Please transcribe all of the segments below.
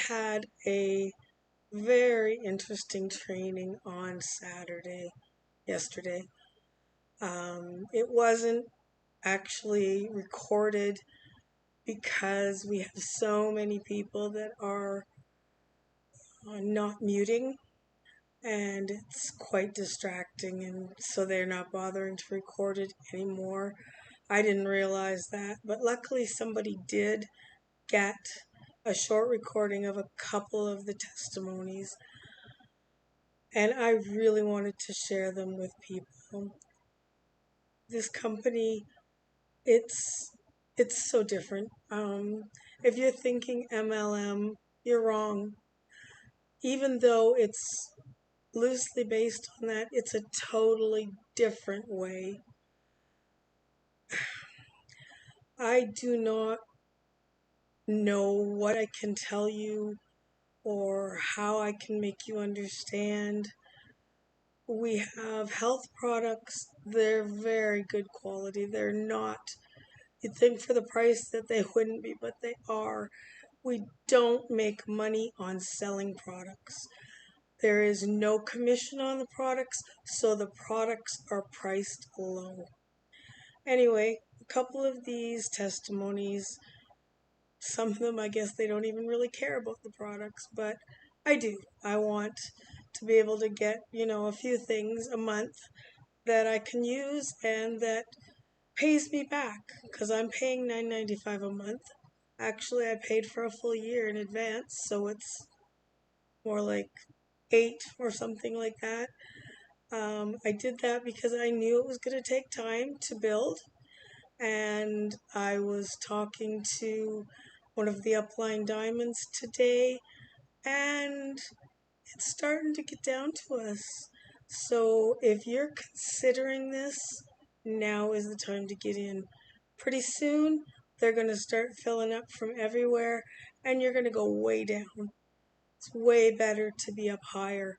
had a very interesting training on yesterday. It wasn't actually recorded because we have so many people that are not muting, and it's quite distracting, and so they're not bothering to record it anymore. I didn't realize that, but luckily somebody did get a short recording of a couple of the testimonies, and I really wanted to share them with people. This company, it's it's so different. If you're thinking MLM, you're wrong. Even though it's loosely based on that, it's a totally different way. I do not know what I can tell you or how I can make you understand. We have health products, they're very good quality. They're not, you'd think for the price that they wouldn't be, but they are. We don't make money on selling products. There is no commission on the products, so the products are priced low. Anyway, a couple of these testimonies, some of them I guess they don't even really care about the products, but I do. I want to be able to get, a few things a month that I can use and that pays me back because I'm paying $9.95 a month. Actually, I paid for a full year in advance, so it's more like 8 or something like that. I did that because I knew it was going to take time to build, and I was talking to one of the upline diamonds today, and it's starting to get down to us. So if you're considering this, now is the time to get in. Pretty soon, they're going to start filling up from everywhere, and you're going to go way down. It's way better to be up higher.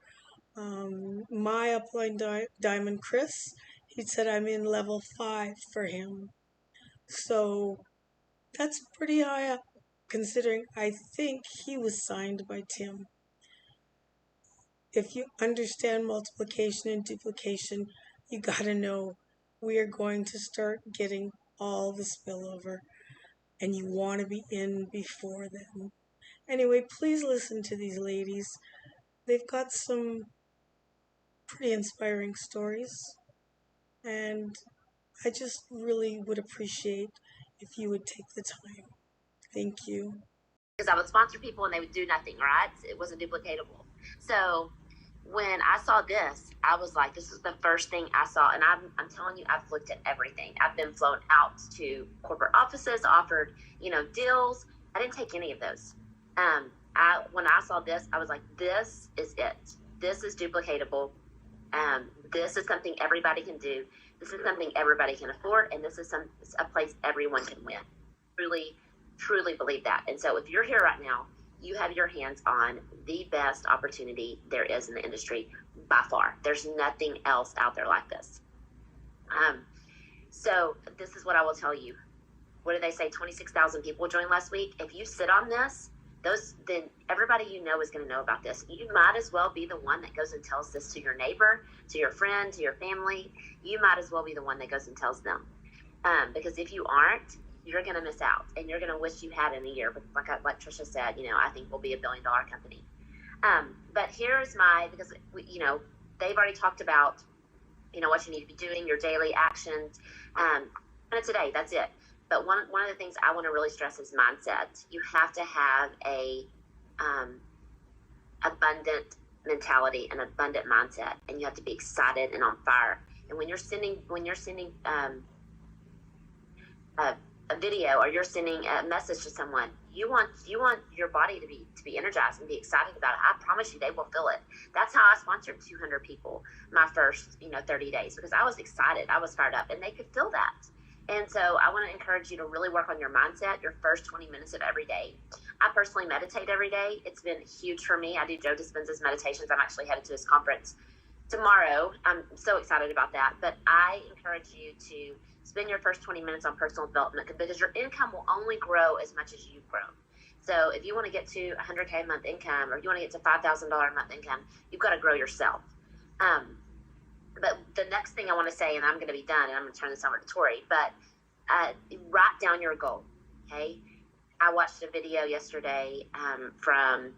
My upline diamond, Chris, he said I'm in level 5 for him. So that's pretty high up, considering I think he was signed by Tim. If you understand multiplication and duplication, you gotta know we are going to start getting all the spillover, and you want to be in before then. Anyway, please listen to these ladies. They've got some pretty inspiring stories, and I just really would appreciate if you would take the time. Thank you. Because I would sponsor people and they would do nothing, right? It wasn't duplicatable. So when I saw this, I was like, this is the first thing I saw. And I'm telling you, I've looked at everything. I've been flown out to corporate offices, offered, deals. I didn't take any of those. When I saw this, I was like, this is it. This is duplicatable. This is something everybody can do. This is something everybody can afford. And this is a place everyone can win. Really, truly believe that. And so if you're here right now, you have your hands on the best opportunity there is in the industry by far. There's nothing else out there like this. So this is what I will tell you. What did they say? 26,000 people joined last week. If you sit on this, then everybody you know is going to know about this. You might as well be the one that goes and tells this to your neighbor, to your friend, to your family. You might as well be the one that goes and tells them. Because if you aren't, you're going to miss out, and you're going to wish you had in a year. But like Trisha said, I think we'll be a $1 billion company. But here's because they've already talked about, what you need to be doing, your daily actions. And today, that's it. But one of the things I want to really stress is mindset. You have to have a abundant mentality, an abundant mindset, and you have to be excited and on fire. And when you're sending a video, or you're sending a message to someone, you want your body to be energized and be excited about it. I promise you, they will feel it. That's how I sponsored 200 people my first 30 days, because I was excited, I was fired up, and they could feel that. And so I want to encourage you to really work on your mindset your first 20 minutes of every day. I personally meditate every day. It's been huge for me. I do Joe Dispenza's meditations. I'm actually headed to his conference tomorrow. I'm so excited about that. But I encourage you to spend your first 20 minutes on personal development, because your income will only grow as much as you grow. So if you want to get to 100K a month income, or you want to get to $5,000 a month income, you've got to grow yourself. But the next thing I want to say, and I'm going to be done, and I'm going to turn this over to Tori, but write down your goal, okay? I watched a video yesterday from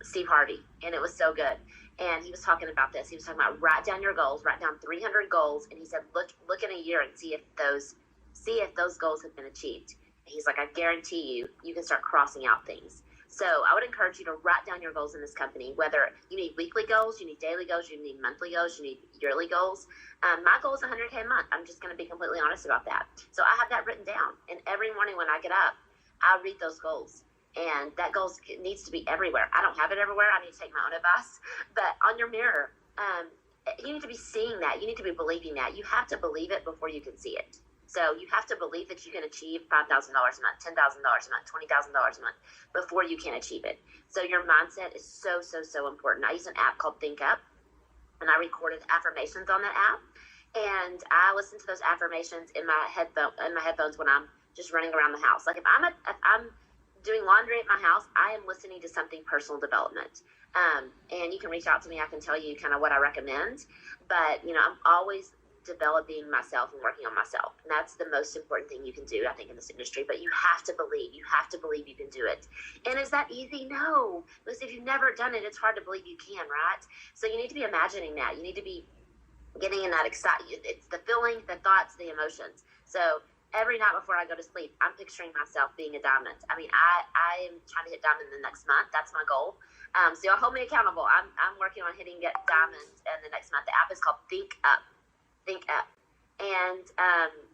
Steve Harvey, and it was so good. And he was talking about this. He was talking about write down your goals, write down 300 goals, and he said, look in a year and see if those goals have been achieved. And he's like, I guarantee you can start crossing out things. So I would encourage you to write down your goals in this company, whether you need weekly goals, you need daily goals, you need monthly goals, you need yearly goals. My goal is 100K a month. I'm just going to be completely honest about that. So I have that written down. And every morning when I get up, I read those goals. And that goal needs to be everywhere. I don't have it everywhere. I need to take my own advice. But on your mirror, you need to be seeing that. You need to be believing that. You have to believe it before you can see it. So you have to believe that you can achieve $5,000 a month, $10,000 a month, $20,000 a month before you can achieve it. So your mindset is so, so, so important. I use an app called Think Up, and I recorded affirmations on that app. And I listen to those affirmations in my headphones when I'm just running around the house. Like if I'm doing laundry at my house, I am listening to something personal development. And you can reach out to me. I can tell you kind of what I recommend. But, I'm always developing myself and working on myself. And that's the most important thing you can do, I think, in this industry. But you have to believe. You have to believe you can do it. And is that easy? No. Because if you've never done it, it's hard to believe you can, right? So you need to be imagining that. You need to be getting in that excitement. It's the feeling, the thoughts, the emotions. So every night before I go to sleep, I'm picturing myself being a diamond. I mean, I am trying to hit diamond in the next month. That's my goal. So y'all hold me accountable. I'm working on hitting diamond in the next month. The app is called Think Up. Think Up. And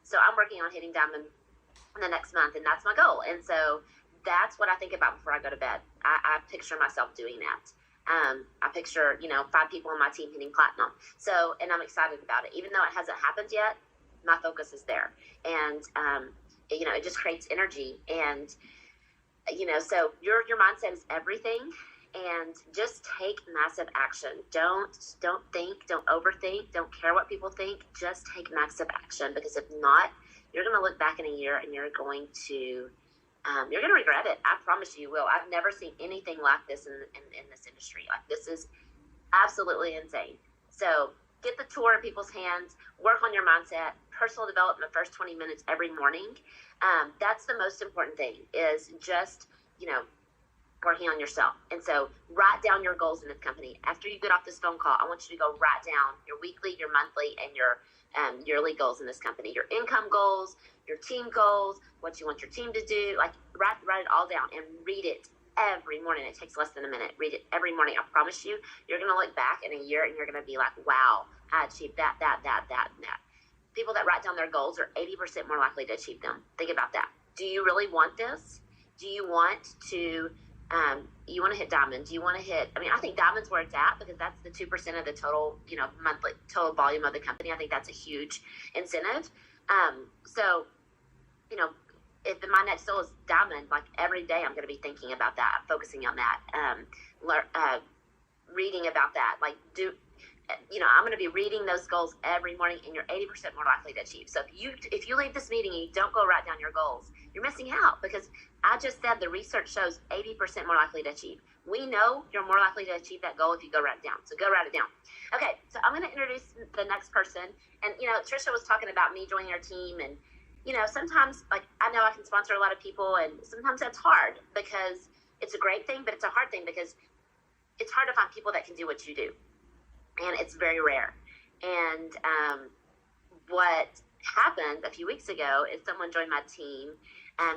so I'm working on hitting diamond in the next month, and that's my goal. And so that's what I think about before I go to bed. I picture myself doing that. I picture, 5 people on my team hitting platinum. So, and I'm excited about it. Even though it hasn't happened yet, my focus is there. And, it just creates energy. And, so your mindset is everything. And just take massive action. Don't think, don't overthink, don't care what people think. Just take massive action, because if not, you're going to look back in a year and you're going to regret it. I promise you will. I've never seen anything like this in this industry. Like, this is absolutely insane. So get the tour in people's hands, work on your mindset, personal development first 20 minutes every morning. That's the most important thing, is just, working on yourself. And so write down your goals in this company. After you get off this phone call, I want you to go write down your weekly, your monthly, and your yearly goals in this company. Your income goals, your team goals, what you want your team to do. Like, write it all down and read it every morning. It takes less than a minute. Read it every morning. I promise you, you're going to look back in a year and you're going to be like, wow, I achieved that, and that. People that write down their goals are 80% more likely to achieve them. Think about that. Do you really want this? Do you want to you want to hit diamond? Do you want to hit, I think diamond's where it's at, because that's the 2% of the total, monthly total volume of the company. I think that's a huge incentive. So, if my next goal is diamond, like every day I'm going to be thinking about that, focusing on that, reading about that, I'm going to be reading those goals every morning, and you're 80% more likely to achieve. So if you leave this meeting and you don't go write down your goals, you're missing out, because I just said the research shows 80% more likely to achieve. We know you're more likely to achieve that goal if you go write it down. So go write it down. Okay, so I'm going to introduce the next person. And, Trisha was talking about me joining our team. And, sometimes, I know I can sponsor a lot of people, and sometimes that's hard, because it's a great thing, but it's a hard thing, because it's hard to find people that can do what you do. And it's very rare. And what happened a few weeks ago is someone joined my team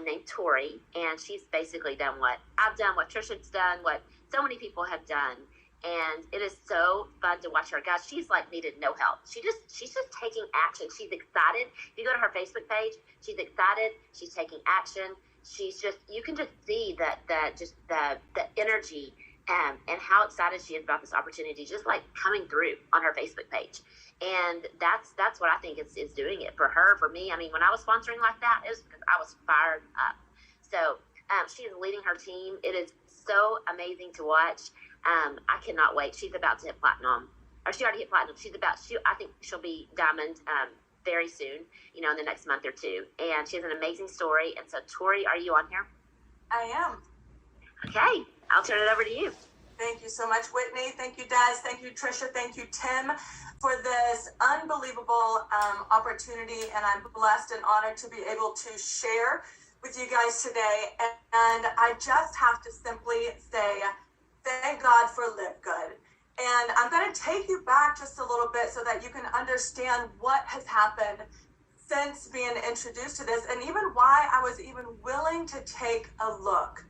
named Tori, and she's basically done what I've done, what Trisha's done, what so many people have done. And it is so fun to watch her. Guys, she's needed no help. She's just taking action. She's excited. If you go to her Facebook page, she's excited. She's taking action. She's just, you can just see the energy and how excited she is about this opportunity, just coming through on her Facebook page. And that's what I think is doing it for her, for me. When I was sponsoring like that, it was because I was fired up. So she is leading her team. It is so amazing to watch. I cannot wait. She's about to hit platinum, or she already hit platinum. I think she'll be diamond very soon, in the next month or two. And she has an amazing story. And so, Tori, are you on here? I am. Okay, I'll turn it over to you. Thank you so much, Whitney. Thank you, Des. Thank you, Trisha. Thank you, Tim, for this unbelievable opportunity. And I'm blessed and honored to be able to share with you guys today. And I just have to simply say, thank God for Live Good. And I'm going to take you back just a little bit so that you can understand what has happened since being introduced to this, and even why I was even willing to take a look.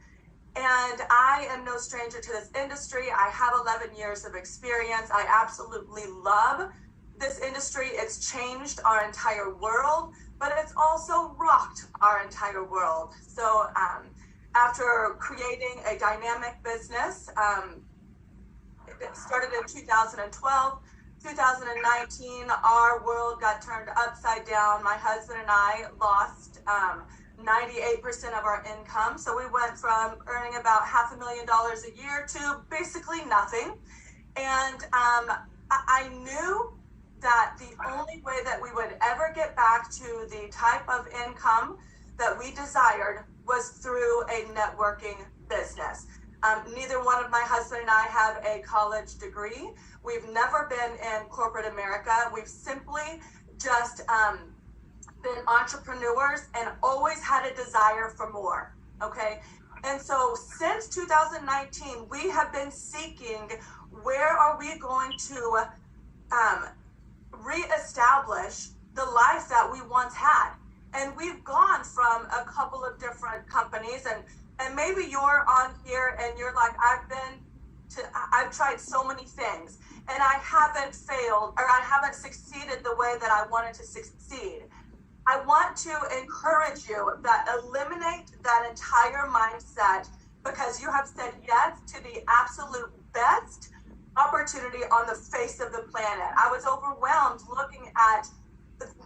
And I am no stranger to this industry. I have 11 years of experience. I absolutely love this industry. It's changed our entire world, but it's also rocked our entire world. So after creating a dynamic business, it started in 2012. 2019, our world got turned upside down. My husband and I lost 98% of our income. So we went from earning about $500,000 a year to basically nothing. And I knew that the only way that we would ever get back to the type of income that we desired was through a networking business. Neither one of my husband and I have a college degree. We've never been in corporate America. We've simply just been entrepreneurs and always had a desire for more, okay? And so since 2019, we have been seeking, where are we going to reestablish the life that we once had? And we've gone from a couple of different companies, and maybe you're on here and you're like, I've tried so many things and I haven't failed, or I haven't succeeded the way that I wanted to succeed. I want to encourage you that eliminate that entire mindset, because you have said yes to the absolute best opportunity on the face of the planet. I was overwhelmed looking at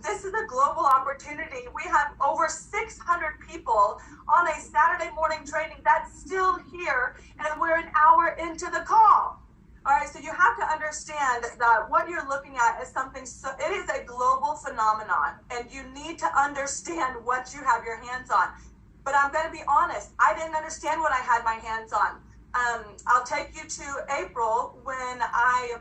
this is a global opportunity. We have over 600 people on a Saturday morning training that's still here, and we're an hour into the call. All right, so you have to understand that what you're looking at is something, it is a global phenomenon, and you need to understand what you have your hands on. But I'm going to be honest, I didn't understand what I had my hands on. I'll take you to April, when I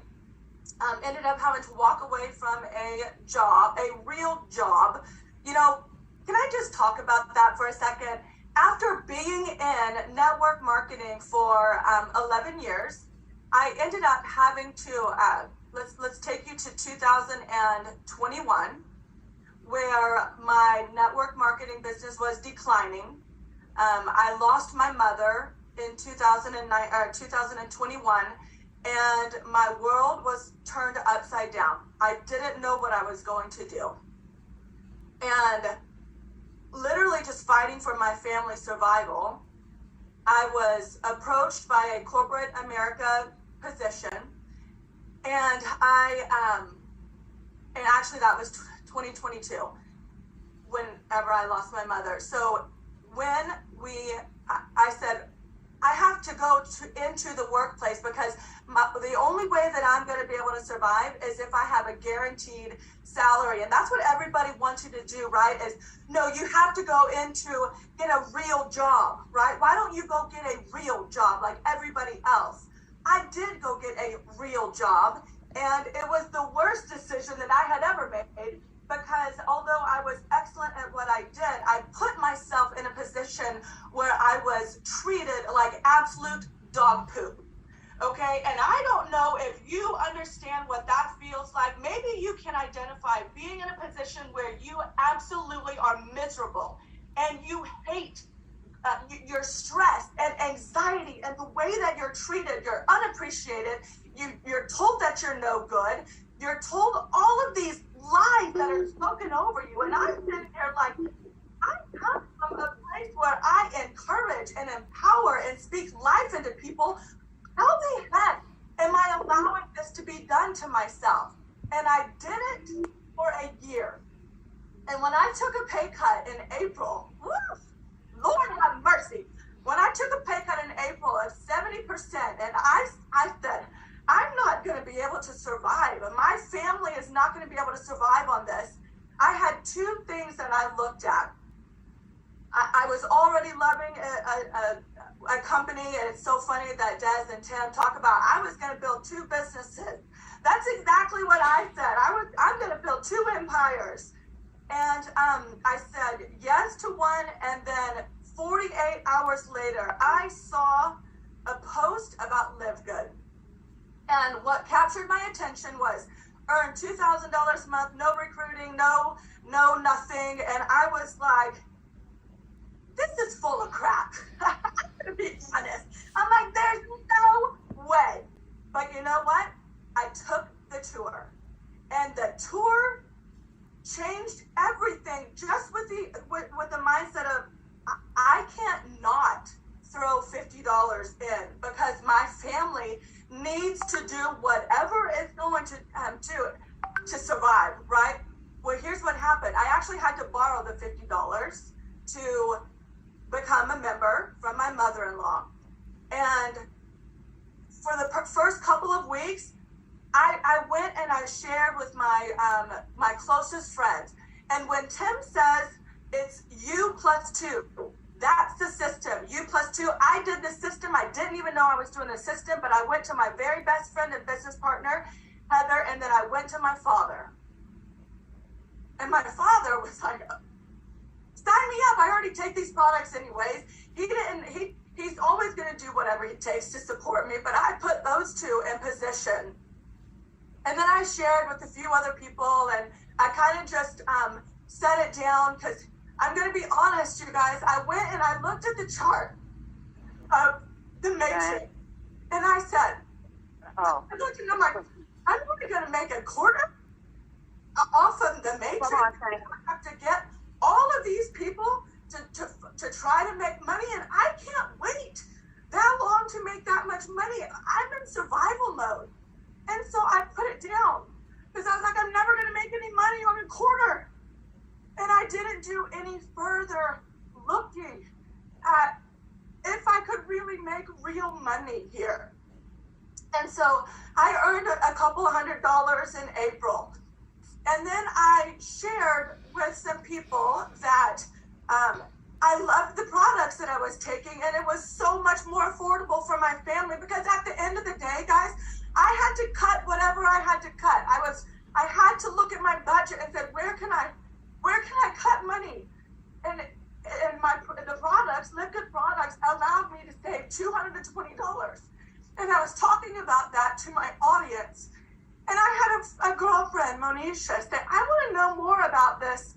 ended up having to walk away from a job, a real job. You know, can I just talk about that for a second? After being in network marketing for 11 years, I ended up having to, let's take you to 2021, where my network marketing business was declining. I lost my mother in 2021, and my world was turned upside down. I didn't know what I was going to do. And literally just fighting for my family's survival, I was approached by a corporate America position, and and actually that was 2022, whenever I lost my mother. So when I said, I have to go into the workplace, because the only way that I'm going to be able to survive is if I have a guaranteed salary. And that's what everybody wants you to do, right? Is, no, you have to go get a real job, right? Why don't you go get a real job like everybody else? I did go get a real job, and it was the worst decision that I had ever made, because although I was excellent at what I did, I put myself in a position where I was treated like absolute dog poop. Okay, and I don't know if you understand what that feels like. Maybe you can identify being in a position where you absolutely are miserable and you hate you're stressed and anxiety, and the way that you're treated, you're unappreciated, you're told that you're no good, you're told all of these lies that are spoken over you. And I'm sitting there like, I come from a place where I encourage and empower and speak life into people. How the heck am I allowing this to be done to myself? And I did it for a year. And when I took a pay cut in April, Lord have mercy. When I took a pay cut in April of 70%, and I said, I'm not going to be able to survive, and my family is not going to be able to survive on this. I had two things that I looked at. I was already loving a company, and it's so funny that Des and Tim talk about, I was going to build 2 businesses. That's exactly what I said. I'm going to build 2 empires. And I said yes to one, and then 48 hours later, I saw a post about Live Good. And what captured my attention was earn $2,000 a month, no recruiting, no nothing. And I was like, this is full of crap. I'm gonna be honest. I'm like, there's no way. But you know what? I took the tour, and the tour changed everything. Just with the mindset of I can't not throw $50 in because my family needs to do whatever it's going to do to survive, right? Well, here's what happened. I actually had to borrow the $50 to become a member from my mother-in-law. And for the first couple of weeks, I went and I shared with my my closest friends. And when Tim says it's you plus 2, that's the system. You plus 2. I did the system. I didn't even know I was doing the system, but I went to my very best friend and business partner, Heather, and then I went to my father. And my father was like, sign me up. I already take these products anyways. He's always going to do whatever he takes to support me, but I put those 2 in position. And then I shared with a few other people, and I kind of just set it down because I'm going to be honest, you guys. I went and I looked at the chart of the matrix, and I said, I looked and I'm like, I'm only going to make a quarter off of the matrix. I have to get all of these people to try to make money, and I can't wait that long to make that much money. I'm in survival mode. And so I put it down because I was like, I'm never going to make any money on a quarter. And I didn't do any further looking at if I could really make real money here. And so I earned a couple $100 in April. And then I shared with some people that I loved the products that I was taking, and it was so much more affordable for my family because at the end of the day, guys, I had to cut whatever I had to cut. I had to look at my budget and said, where can I cut money? And the products, Live Good products, allowed me to save $220. And I was talking about that to my audience. And I had a girlfriend, Monisha, say, I want to know more about this,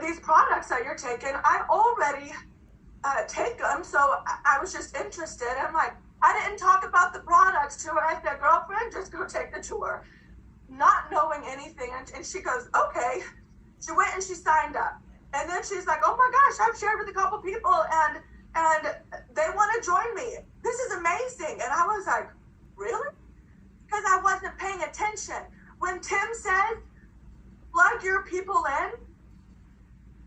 these products that you're taking. I already take them, so I was just interested. I'm like, I didn't talk about the products to her. I said, girlfriend, just go take the tour. Not knowing anything. And she goes, okay. She went and she signed up. And then she's like, oh my gosh, I've shared with a couple people and they want to join me. This is amazing. And I was like, really? Because I wasn't paying attention. When Tim says, plug your people in,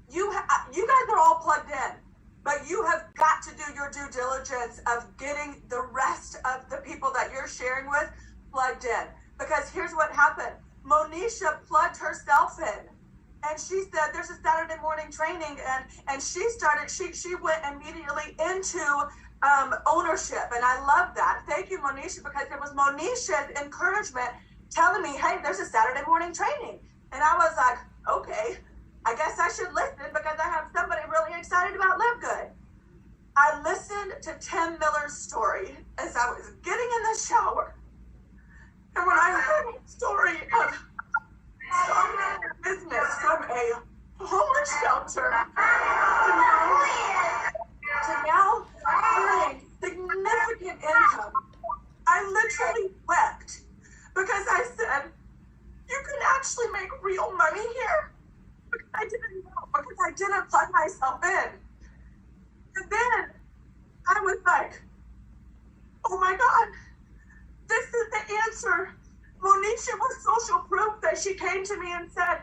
you guys are all plugged in. But you have got to do your due diligence of getting the rest of the people that you're sharing with plugged in. Because here's what happened. Monisha plugged herself in. And she said, there's a Saturday morning training. And she went immediately into ownership. And I love that. Thank you, Monisha, because it was Monisha's encouragement telling me, hey, there's a Saturday morning training. And I was like, okay. I guess I should listen because I have somebody really excited about Live Good. I listened to Tim Miller's story as I was getting in the shower. And when I heard the story of starting a business from a homeless shelter to now earning significant income, I literally wept because I said, you can actually make real money here? Because I didn't know, because I didn't plug myself in. And then I was like, oh my God, this is the answer. Monisha was social proof that she came to me and said,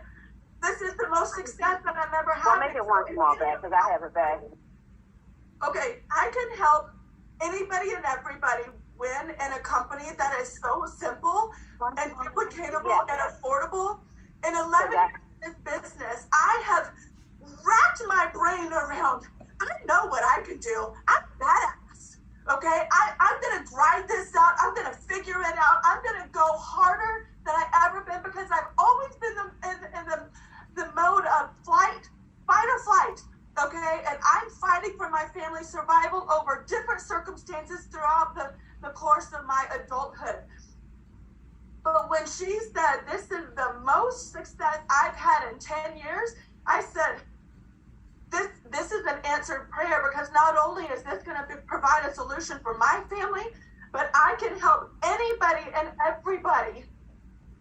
this is the most success that I've ever had. Well, make it one small bag because I have a bag. Okay, I can help anybody and everybody win in a company that is so simple and duplicatable and affordable. In 11 years in business, I have wrapped my brain around, I know what I can do. I'm bad at ride this out. I'm going to figure it out. I'm going to go harder than I ever been because I've always been in the mode of fight or flight. Okay, and I'm fighting for my family's survival over different circumstances throughout the course of my adulthood. But when she said, this is the most success I've had in 10 years, I said, this is an answered prayer, because not only is this going to provide a solution for my family, but I can help anybody and everybody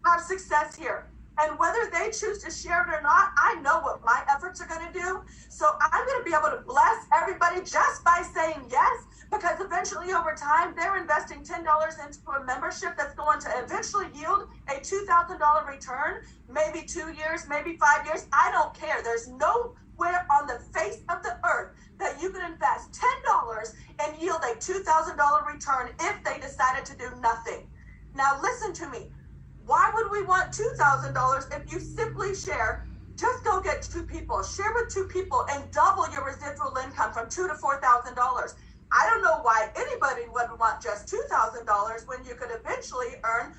have success here. And whether they choose to share it or not, I know what my efforts are going to do. So I'm going to be able to bless everybody just by saying yes, because eventually over time, they're investing $10 into a membership that's going to eventually yield a $2,000 return, maybe 2 years, maybe 5 years. I don't care. There's nowhere on the face of the earth that you can invest $10 and yield a $2,000 return if they decided to do nothing. Now listen to me. Why would we want $2,000 if you simply share? Just go get 2 people, share with 2 people, and double your residual income from $2,000 to $4,000. I don't know why anybody would want just $2,000 when you could eventually earn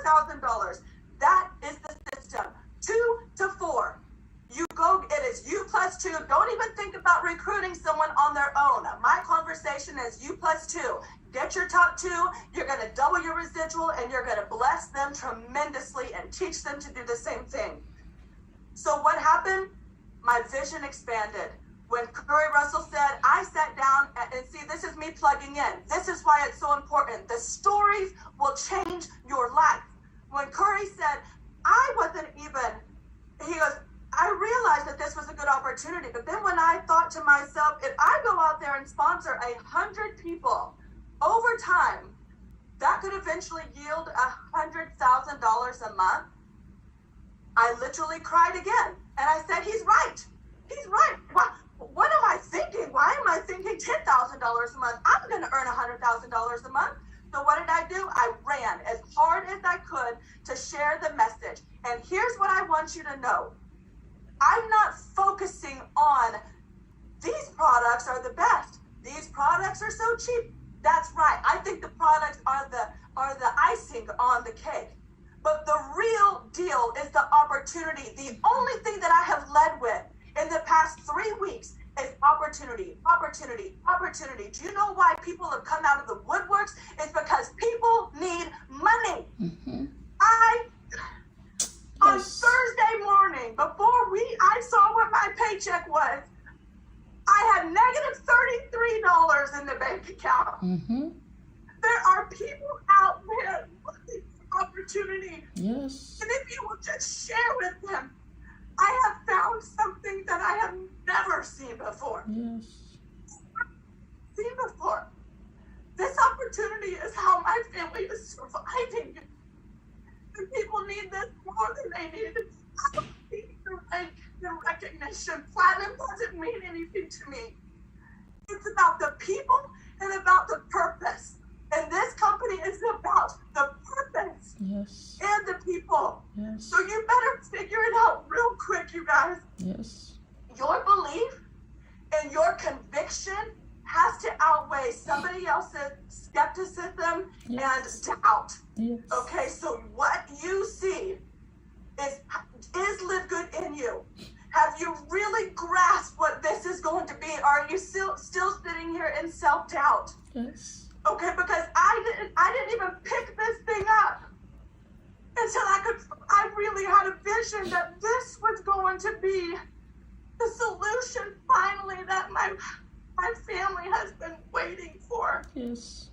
$4,000. That is the system. 2 to 4. You go, it is you plus 2. Don't even think about recruiting someone on their own. My conversation is you plus 2. Get your top 2. You're going to double your residual, and you're going to bless them tremendously and teach them to do the same thing. So what happened? My vision expanded. When Curry Russell said, I sat down and see, this is me plugging in. This is why it's so important. The stories will change your life. When Curry said, I wasn't even, he goes, I realized that this was a good opportunity. But then when I thought to myself, if I go out there and sponsor 100 people over time, that could eventually yield $100,000 a month. I literally cried again. And I said, he's right. He's right. What am I thinking? Why am I thinking $10,000 a month? I'm going to earn $100,000 a month. So what did I do? I ran as hard as I could to share the message. And here's what I want you to know. I'm not focusing on these products are the best. These products are so cheap. That's right. I think the products are the icing on the cake. But the real deal is the opportunity. The only thing that I have led with in the past 3 weeks is opportunity, opportunity, opportunity. Do you know why people have come out of the woodworks? It's because people need money. Mm-hmm. On Thursday morning, before I saw what my paycheck was, I had negative $33 in the bank account. Mm-hmm. There are people out there looking for opportunity. Yes. And if you will just share with them, I have found something that I have never seen before. Yes. This opportunity is how my family is surviving. And people need this more than they need. I don't need the rank and recognition. Platinum doesn't mean anything to me. It's about the people and about the purpose. And this company is about the purpose. Yes. And the people. Yes. So you better figure it out real quick, you guys. Yes. Your belief and your conviction has to outweigh somebody else's skepticism Yes. and doubt. Yes. Okay, so what you see is Live Good in you. Have you really grasped what this is going to be? Or are you still sitting here in self-doubt? Yes. Okay, because I didn't even pick this thing up until I really had a vision that this was going to be the solution finally that my family has been waiting for. Yes.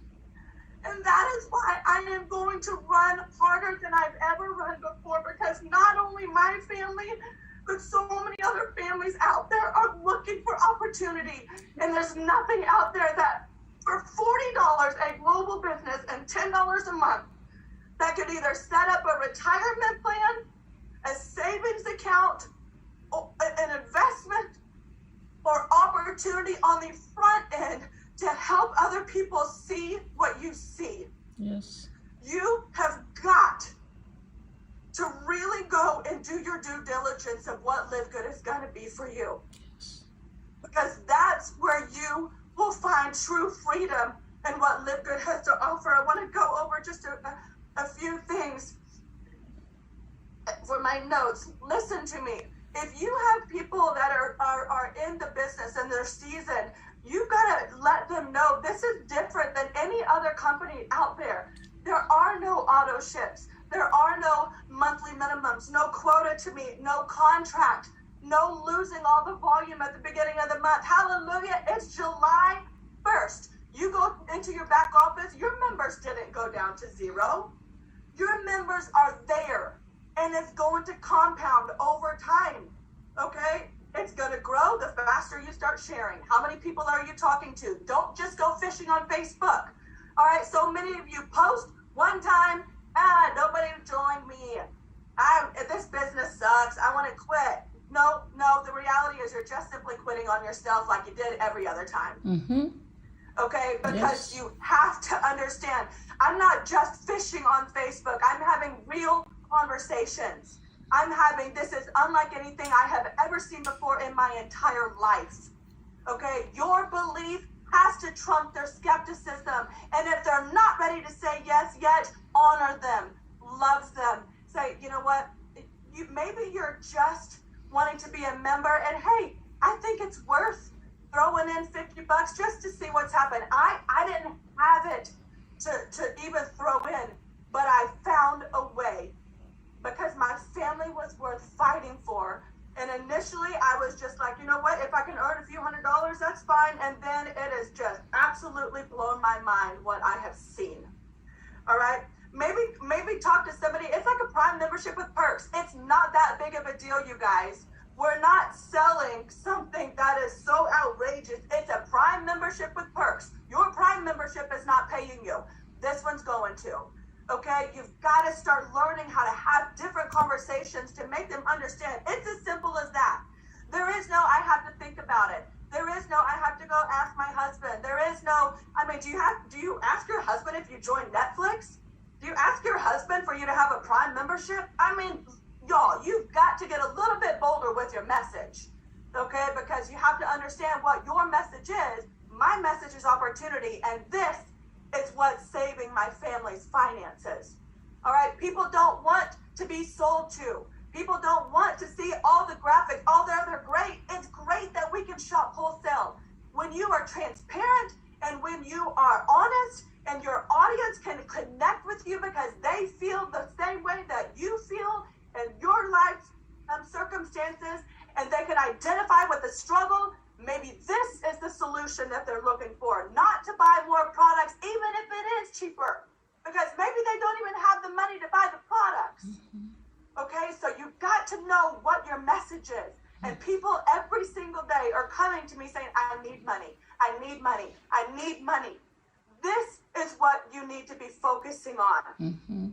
And that is why I am going to run harder than I've ever run before, because not only my family, but so many other families out there are looking for opportunity. And there's nothing out there that for $40, a global business, and $10 a month, that could either set up a retirement plan, a savings account, an investment, or opportunity on the front end to help other people see what you see. Yes. You have got to really go and do your due diligence of what Live Good is going to be for you. Yes. Because that's where you will find true freedom and what Live Good has to offer, I want to go over just a few things for my notes. Listen to me. If you have people that are in the business and they're seasoned, you gotta let them know this is different than any other company out there. There are no auto ships. There are no monthly minimums, no quota to meet, no contract, no losing all the volume at the beginning of the month. Hallelujah. It's July 1st. You go into your back office, your members didn't go down to zero. Your members are there, and it's going to compound over time. Okay? It's going to grow the faster you start sharing. How many people are you talking to? Don't just go fishing on Facebook. All right, so many of you post one time, nobody joined me. This business sucks. I want to quit. No, the reality is you're just simply quitting on yourself like you did every other time. Mm-hmm. Okay, because Yes. you have to understand, I'm not just fishing on Facebook. I'm having real conversations. This is unlike anything I have ever seen before in my entire life. Okay, your belief has to trump their skepticism. And if they're not ready to say yes yet, honor them, love them. Say, you know what, maybe you're just wanting to be a member, and hey, I think it's worth throwing in $50 just to see what's happened. I didn't have it to even throw in, but I found a way because my family was worth fighting for. And initially I was just like, you know what, if I can earn a few $100s, that's fine. And then it has just absolutely blown my mind what I have seen. All right. Maybe talk to somebody. It's like a Prime membership with perks. It's not that big of a deal, you guys. We're not selling something that is so outrageous. It's a Prime membership with perks. Your Prime membership is not paying you. This one's going to. Okay? You've got to start learning how to have different conversations to make them understand. It's as simple as that. There is no, I have to think about it. There is no, I have to go ask my husband. There is no, do you ask your husband if you join Netflix? Do you ask your husband for you to have a Prime membership? Y'all, you've got to get a little bit bolder with your message, okay? Because you have to understand what your message is. My message is opportunity, and this is what's saving my family's finances, all right? People don't want to be sold to. People don't want to see all the graphics. They're great. It's great that we can shop wholesale. When you are transparent and when you are honest and your audience can connect with you because they feel the same way that you feel in your life's circumstances, and they can identify with the struggle, maybe this is the solution that they're looking for. Not to buy more products, even if it is cheaper, because maybe they don't even have the money to buy the products. Okay, so you've got to know what your message is. And people every single day are coming to me saying, I need money, I need money, I need money. This is what you need to be focusing on. Mm-hmm.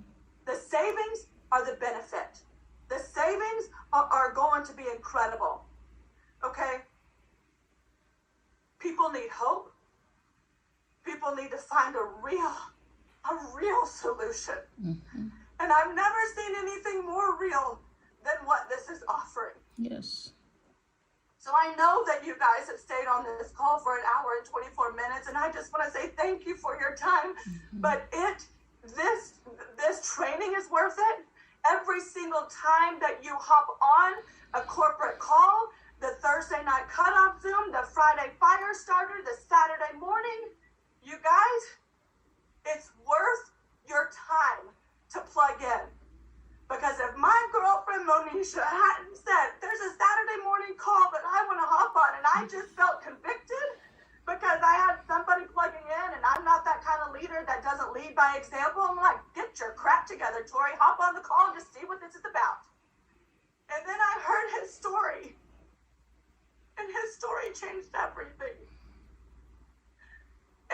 The savings are the benefit. The savings are going to be incredible. Okay? People need hope. People need to find a real solution. Mm-hmm. And I've never seen anything more real than what this is offering. Yes. So I know that you guys have stayed on this call for an hour and 24 minutes, and I just want to say thank you for your time. Mm-hmm. But this training is worth it. Every single time that you hop on a corporate call, the Thursday night cutoff Zoom, the Friday fire starter, the Saturday morning, you guys, it's worth your time to plug in. Because if my girlfriend Monisha hadn't said, there's a Saturday morning call that I want to hop on, and I just felt convicted because I had somebody plugging in, and I'm not that kind of leader that doesn't lead by example. I'm like, get your crap together, Tori. Hop on the call and just see what this is about. And then I heard his story, and his story changed everything.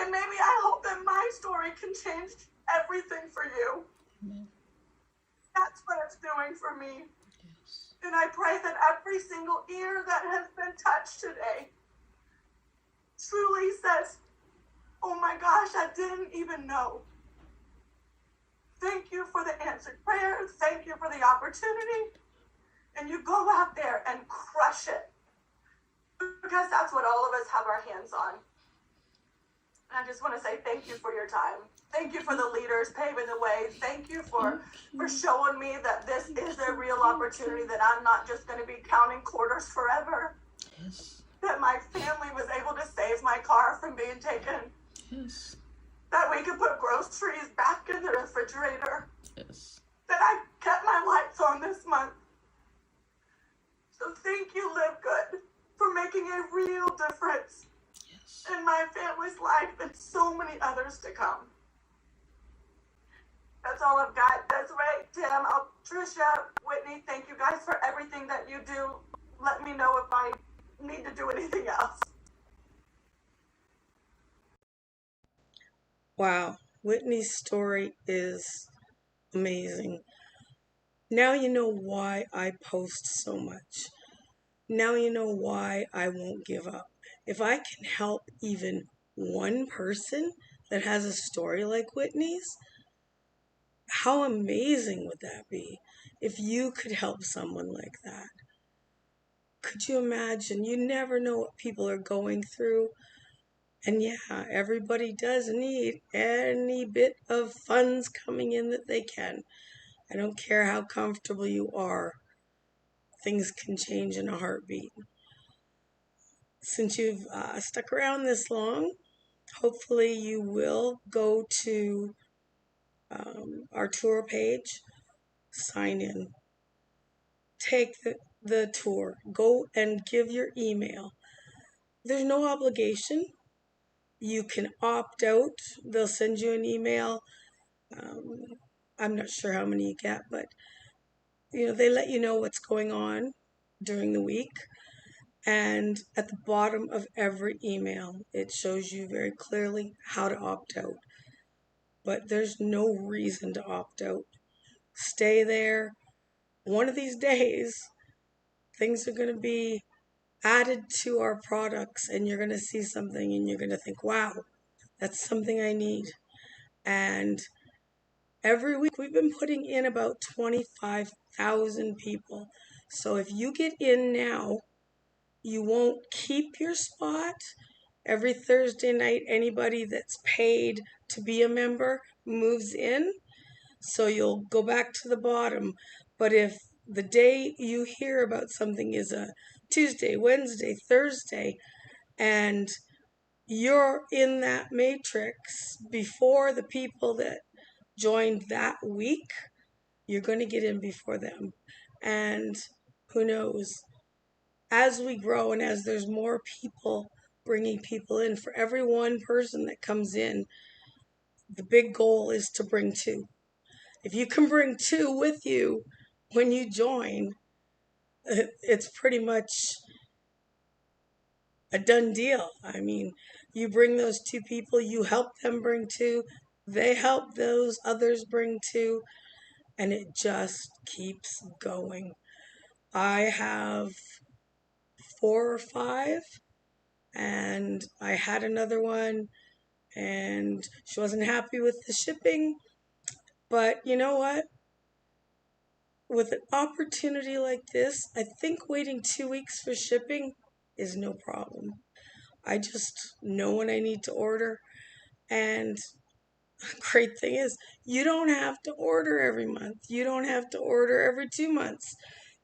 And maybe I hope that my story can change everything for you. Amen. That's what it's doing for me. Yes. And I pray that every single ear that has been touched today truly says, oh my gosh, I didn't even know. Thank you for the answered prayer. Thank you for the opportunity. And you go out there and crush it. Because that's what all of us have our hands on. I just want to say thank you for your time. Thank you for the leaders paving the way. Thank you for showing me that this is a real opportunity, that I'm not just going to be counting quarters forever. Yes. That my family was able to save my car from being taken. Yes. That we could put groceries back in the refrigerator. Yes. That I kept my lights on this month. So thank you, Live Good, for making a real difference Yes. in my family's life and so many others to come. That's all I've got. Desiree, Tim, Trisha, Whitney, thank you guys for everything that you do. Let me know if I need to do anything else. Wow, Whitney's story is amazing. Now you know why I post so much. Now you know why I won't give up. If I can help even one person that has a story like Whitney's, how amazing would that be if you could help someone like that? Could you imagine? You never know what people are going through. And yeah, everybody does need any bit of funds coming in that they can. I don't care how comfortable you are, things can change in a heartbeat. Since you've stuck around this long, hopefully you will go to our tour page, sign in, take the tour, go and give your email. There's no obligation. You can opt out. They'll send you an email. I'm not sure how many you get, but they let you know what's going on during the week. And at the bottom of every email, it shows you very clearly how to opt out. But there's no reason to opt out. Stay there. One of these days, things are going to be added to our products, and you're going to see something and you're going to think, wow, that's something I need. And every week we've been putting in about 25,000 people. So if you get in now, you won't keep your spot. Every Thursday night, anybody that's paid to be a member moves in. So you'll go back to the bottom. But if the day you hear about something is a Tuesday, Wednesday, Thursday, and you're in that matrix before the people that joined that week, you're going to get in before them. And who knows, as we grow and as there's more people bringing people in, for every one person that comes in, the big goal is to bring two. If you can bring two with you when you join, it's pretty much a done deal. I mean, you bring those two people, you help them bring two, they help those others bring two, and it just keeps going. I have 4 or 5, and I had another one, and she wasn't happy with the shipping. But you know what? With an opportunity like this, I think waiting 2 weeks for shipping is no problem. I just know when I need to order. And the great thing is, you don't have to order every month. You don't have to order every 2 months.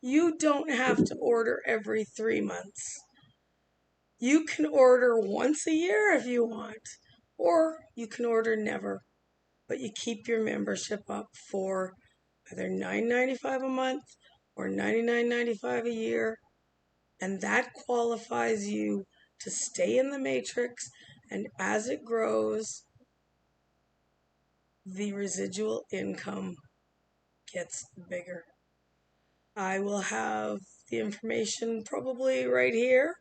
You don't have to order every 3 months. You can order once a year if you want, or you can order never. But you keep your membership up for either $9.95 a month or $99.95 a year, and that qualifies you to stay in the matrix. And as it grows, the residual income gets bigger. I will have the information probably right here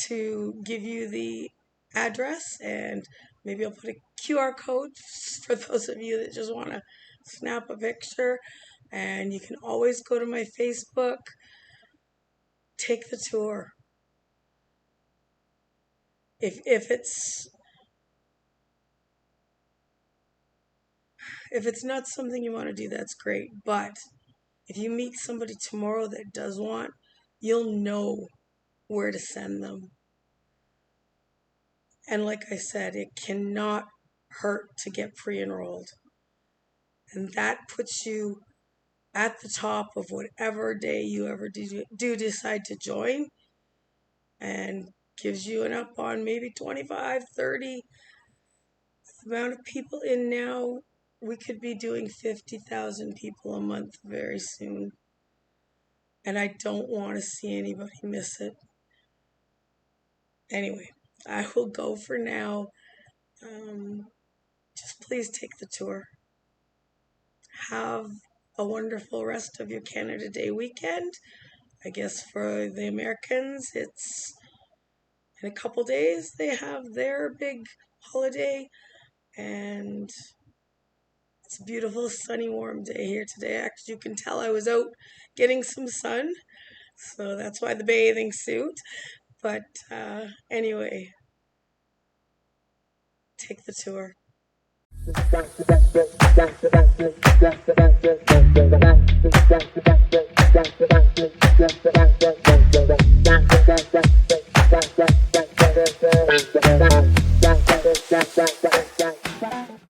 to give you the address, and maybe I'll put a QR code for those of you that just want to snap a picture. And you can always go to my Facebook, take the tour. If it's not something you want to do, that's great. But if you meet somebody tomorrow that does want, you'll know where to send them. And like I said, it cannot hurt to get pre-enrolled. And that puts you at the top of whatever day you ever do decide to join, and gives you an up on maybe 25, 30. The amount of people in now, we could be doing 50,000 people a month very soon. And I don't want to see anybody miss it. Anyway, I will go for now. Just please take the tour. Have a wonderful rest of your Canada Day weekend. I guess for the Americans, it's in a couple days they have their big holiday, and it's a beautiful sunny warm day here today. Actually, you can tell I was out getting some sun, so that's why the bathing suit. But anyway, take the tour.